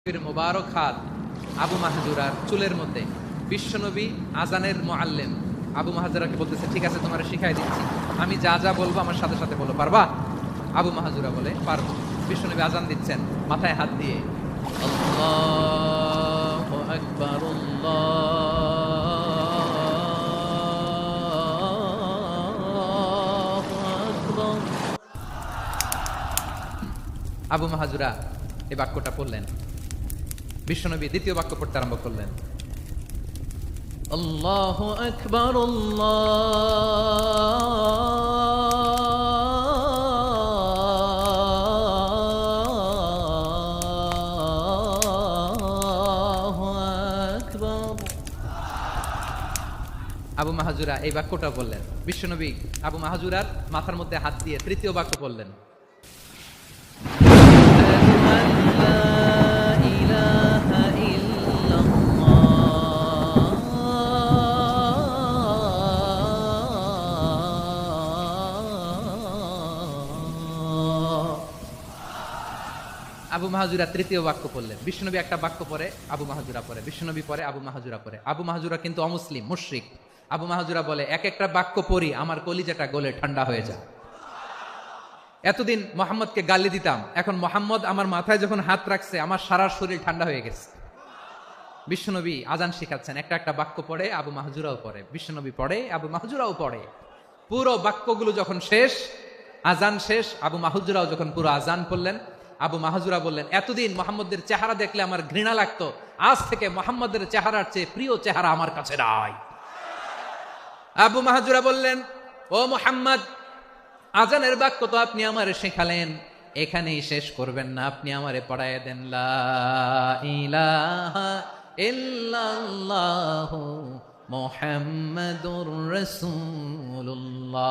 মুবারক হাত আবু মাহজুরার চুলের মধ্যে। বিশ্বনবী আজানের মুআল্লিম আবু মাহজুরাকে বলতেছে, ঠিক আছে তোমার শিখাই দিচ্ছি, আমি যা যা বলবো আমার সাথে সাথে বলো, পারবা? আবু মাহজুরা বলে পারবো। বিশ্বনবী আজান দিচ্ছেন মাথায় হাত দিয়ে, আল্লাহু আকবার আল্লাহু আকবার। আবু মাহজুরা এই বাক্যটা পড়লেন। বিশ্বনবী দ্বিতীয় বাক্য পড়তে আরম্ভ করলেন, আল্লাহু আকবার আল্লাহু আকবার। আবু মাহজুরা এই বাক্যটা বললেন। বিশ্বনবী আবু মাহজুরার মাথার মধ্যে হাত দিয়ে তৃতীয় বাক্য বললেন, আবু মাহজুরা তৃতীয় বাক্য পড়লেন। বিশ্বনবী একটা বাক্য পরে আবু মাহজুরা পরে, বিশ্বনবী পরে আবু মাহজুরা পরে। আবু মাহজুরা কিন্তু অমুসলিম, মুশরিক। আবু মাহজুরা বলে, এক একটা বাক্য পড়ি আমার কলিজাটা গলে ঠান্ডা হয়ে যায়। এতদিন মোহাম্মদকে গালি দিতাম, এখন মোহাম্মদ আমার মাথায় যখন হাত রাখছে আমার সারা শরীর ঠান্ডা হয়ে গেছে। বিশ্বনবী আজান শিখাচ্ছেন, একটা একটা বাক্য পড়ে আবু মাহজুরাও পড়ে, বিশ্বনবী পড়ে আবু মাহজুরাও পড়ে। পুরো বাক্যগুলো যখন শেষ, আজান শেষ, আবু মাহজুরাও যখন পুরো আজান পড়লেন, আবু মাহজুরা বললেন, এতদিন মোহাম্মদের চেহারা দেখলে আমার ঘৃণা লাগতো, আজ থেকে মোহাম্মদের চেহারার চেয়ে প্রিয় চেহারা আমার কাছে নাই। আবু মাহজুরা বললেন, ও মোহাম্মদ, আজানের বাক্য তো আপনি আমারে শেখালেন, এখানেই শেষ করবেন না, আপনি আমারে পড়ায় দেন, লা ইলাহা ইল্লাল্লাহু মুহাম্মাদুর রাসূলুল্লাহ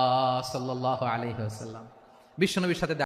সাল্লাল্লাহু আলাইহি ওয়াসাল্লাম। বিশ্বনবীর সাথে